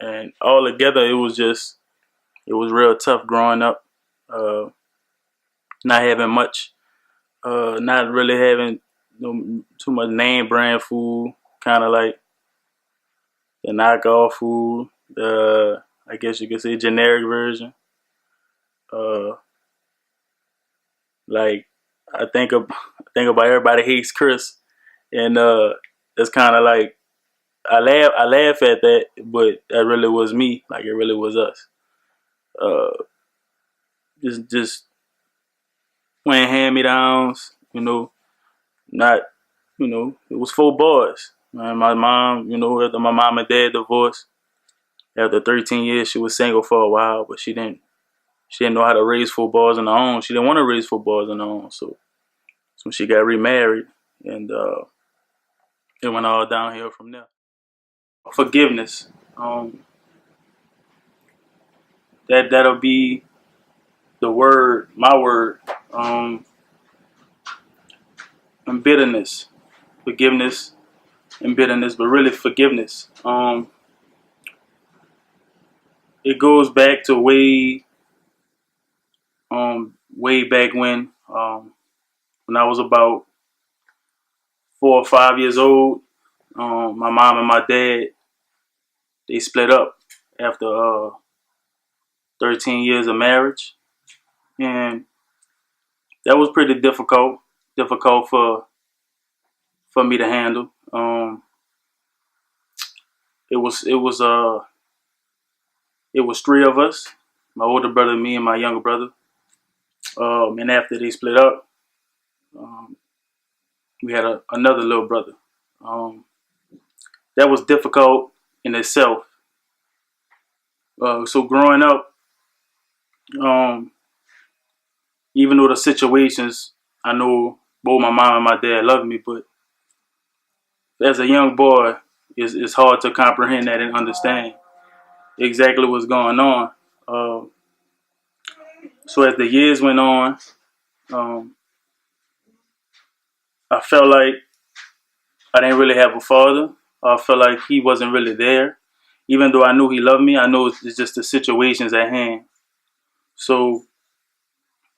and all together it was real tough growing up, not having much, not really having too much name brand food, kind of like the knockoff food, the I guess you could say generic version. Uh, like I think about everybody hates Chris, and it's kind of like I laugh at that, but that really was me. Like it really was us. Uh, just playing hand me downs, not it was 4 boys. My mom, after my mom and dad divorced, after 13 years, she was single for a while, but she didn't know how to raise 4 boys on her own. She didn't want to raise 4 boys on her own, so she got remarried, and it went all downhill from there. Forgiveness, that'll be the word, my word, and bitterness, forgiveness and bitterness, but really forgiveness. It goes back to way back when I was about 4 or 5 years old. My mom and my dad, they split up after 13 years of marriage, and that was pretty difficult for me to handle. It was it was it was three of us, my older brother, me, and my younger brother. And after they split up, um, we had another little brother. Um, that was difficult in itself. So growing up, um, even though the situations, I know both my mom and my dad loved me, but as a young boy, it's hard to comprehend that and understand exactly what's going on. Uh, so as the years went on, um, I felt like I didn't really have a father. I felt like he wasn't really there. Even though I knew he loved me, I know it's just the situations at hand. So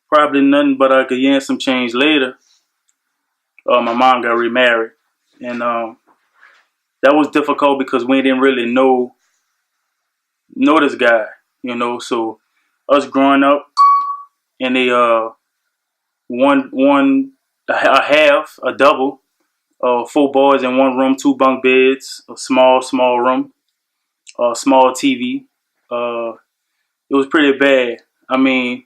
probably nothing but I could yen some change later. My mom got remarried, and that was difficult because we didn't really know this guy, So us growing up in a one a half a double, 4 boys in one room, 2 bunk beds, a small room, a small TV. Uh, it was pretty bad. I mean,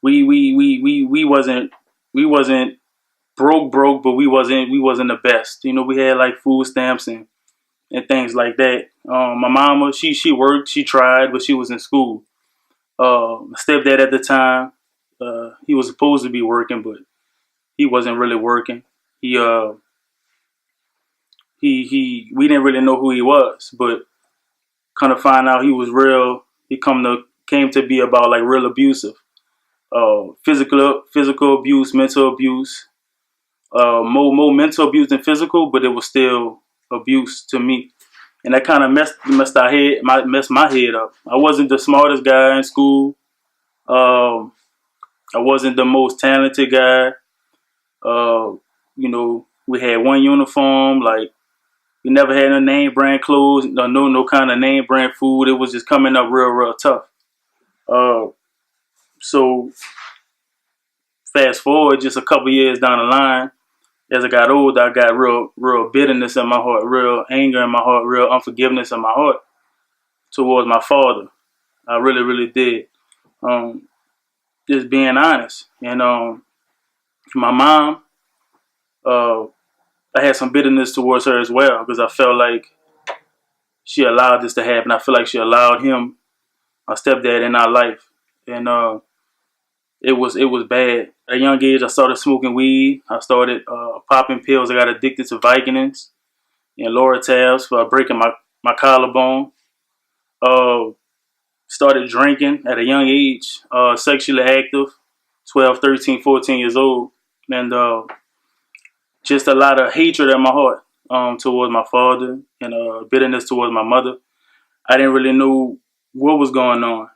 we wasn't broke, but we wasn't the best. We had like food stamps and things like that. My mama, she worked, she tried, but she was in school. My stepdad at the time, he was supposed to be working, but he wasn't really working. He we didn't really know who he was, but kind of find out he was real. He came to be about like real abusive, physical abuse, mental abuse, more mental abuse than physical, but it was still abuse to me, and that kind of messed my head up. I wasn't the smartest guy in school. Um, I wasn't the most talented guy. We had one uniform. Like we never had no name brand clothes, no kind of name brand food. It was just coming up real tough. Uh, so fast forward just a couple years down the line, as I got older, I got real bitterness in my heart, real anger in my heart, real unforgiveness in my heart towards my father. I really did. Um, just being honest, and my mom, uh, I had some bitterness towards her as well because I felt like she allowed this to happen. I feel like she allowed him, my stepdad, in our life, and it was bad. At a young age, I started smoking weed. I started popping pills. I got addicted to Vicodins and Lortabs for breaking my collarbone. Uh, Started drinking at a young age. Sexually active, 12, 13, 14 years old, and just a lot of hatred in my heart towards my father and bitterness towards my mother. I didn't really know what was going on.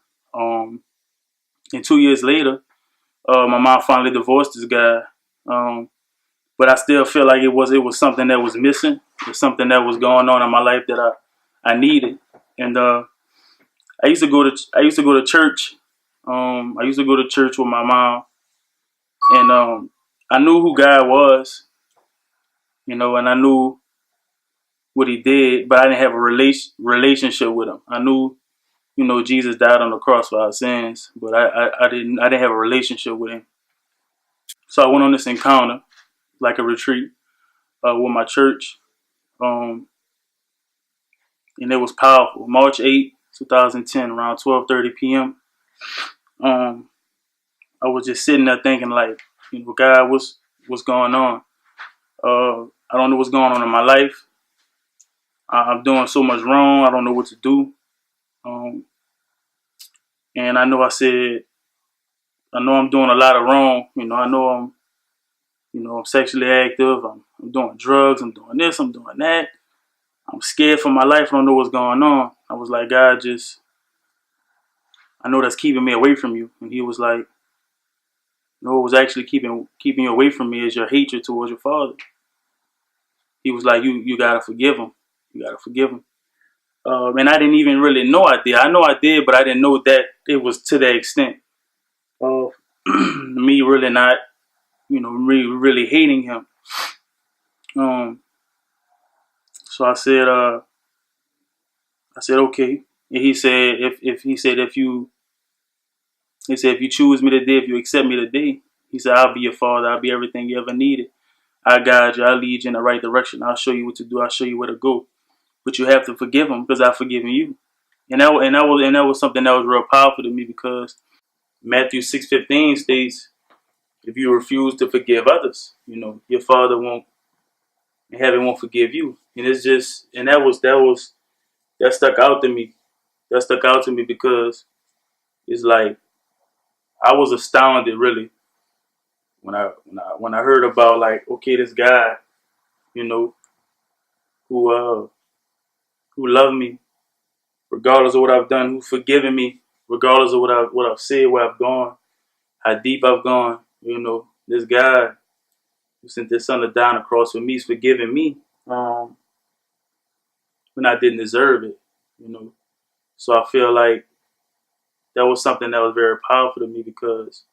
And 2 years later, my mom finally divorced this guy. But I still feel like it was something that was missing. It's something that was going on in my life that I needed. And I used to go to church. I used to go to church with my mom, and I knew who God was, and I knew what He did, but I didn't have a relationship with Him. I knew, Jesus died on the cross for our sins, but I didn't have a relationship with Him. So I went on this encounter, like a retreat, with my church, um, and it was powerful. March 8th, 2010, around 12:30 p.m. Um, I was just sitting there thinking, like, God, what's going on? I don't know what's going on in my life. I'm doing so much wrong. I don't know what to do. Um, and I know I'm doing a lot of wrong. I'm sexually active. I'm doing drugs. I'm doing this. I'm doing that. I'm scared for my life. I don't know what's going on. I was like, God, I know that's keeping me away from you. And He was like, no, it was actually keeping you away from me is your hatred towards your father. He was like, you gotta forgive him. You gotta forgive him. And I didn't even really know I did. I know I did, but I didn't know that it was to that extent of me really not, really hating him. Um, so I said, okay. And he said, if you choose me today, if you accept me today, he said, I'll be your father. I'll be everything you ever needed. I guide you. I'll lead you in the right direction. I'll show you what to do. I'll show you where to go. But you have to forgive him because I've forgiven you. And that was something that was real powerful to me because Matthew 6:15 states, if you refuse to forgive others, your father won't in heaven won't forgive you. And it's just and that stuck out to me. That stuck out to me because it's like I was astounded really when I heard about, like, okay, this guy, you know, who loved me regardless of what I've done, who's forgiven me regardless of what I've said, where I've gone, how deep I've gone. This guy who sent his son to die on the cross for me is forgiving me when I didn't deserve it. So I feel like that was something that was very powerful to me because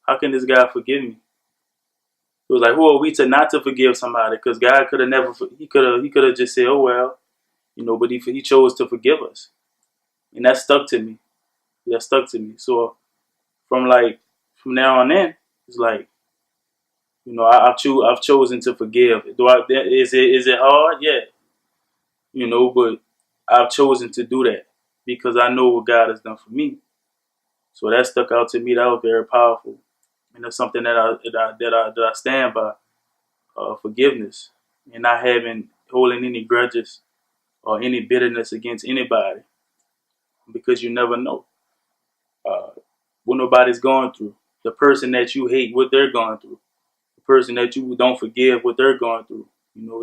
how can this guy forgive me? It was like, who are we to not to forgive somebody? Because God could have never, he could have just said, oh well, but he chose to forgive us, and that stuck to me. That stuck to me. So from now on in, it's like, I've chosen to forgive. Is it hard? Yeah, but I've chosen to do that because I know what God has done for me. So that stuck out to me. That was very powerful, and that's something that I stand by. Forgiveness and not holding any grudges or any bitterness against anybody, because you never know what nobody's going through. The person that you hate, what they're going through. The person that you don't forgive, what they're going through.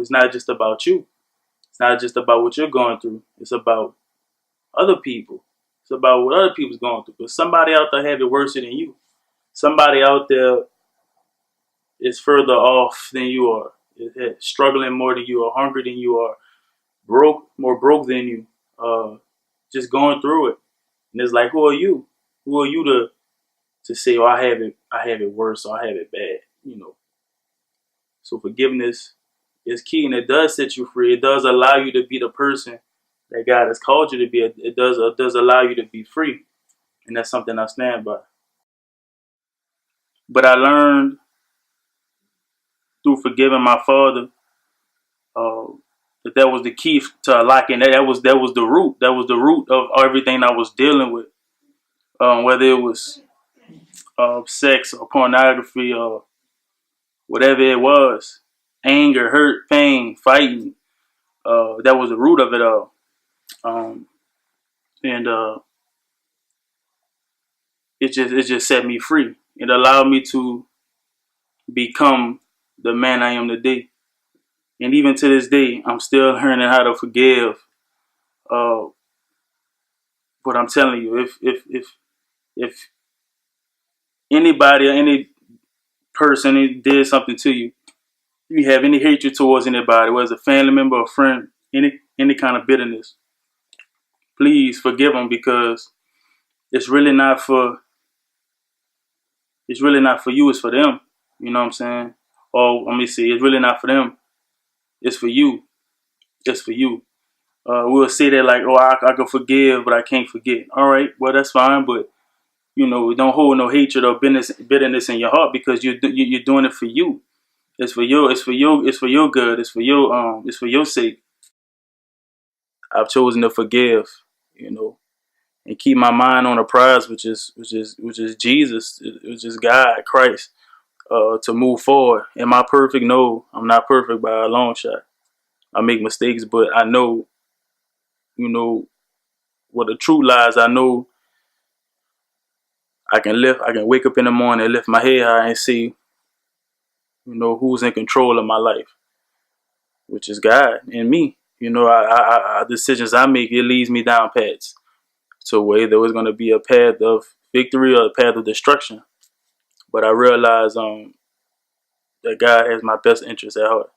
It's not just about you. It's not just about what you're going through. It's about other people. It's about what other people's going through. Because somebody out there have it worse than you. Somebody out there is further off than you are, is struggling more than you, or hungry than you are, more broke than you, just going through it. And it's like, who are you? Who are you to say, oh, I have it worse, or I have it bad? So forgiveness is key, and it does set you free. It does allow you to be the person that God has called you to be. It does allow you to be free, and that's something I stand by. But I learned through forgiving my father uh, that was the key to unlocking that. That was the root. That was the root of everything I was dealing with, whether it was sex or pornography or whatever it was, anger, hurt, pain, fighting. That was the root of it all. Um, and it just set me free. It allowed me to become the man I am today. And even to this day, I'm still learning how to forgive. But I'm telling you, if anybody or any person did something to you, if you have any hatred towards anybody, whether it's a family member or friend, any kind of bitterness, please forgive them, because it's really not for you. It's for them. You know what I'm saying? Or let me see. It's really not for them. It's for you. It's for you. We'll say that like, oh, I can forgive, but I can't forget. All right, well that's fine, but don't hold no hatred or bitterness in your heart, because you're doing it for you. It's for your good. It's for your sake. I've chosen to forgive, and keep my mind on the prize, which is Jesus, which is God, Christ, to move forward. Am I perfect? No, I'm not perfect by a long shot. I make mistakes, but I know, what the truth lies. I know I can wake up in the morning and lift my head high and see, who's in control of my life, which is God and me. Decisions I make, it leads me down paths. So whether it's going to be a path of victory or a path of destruction. But I realize that God has my best interests at heart.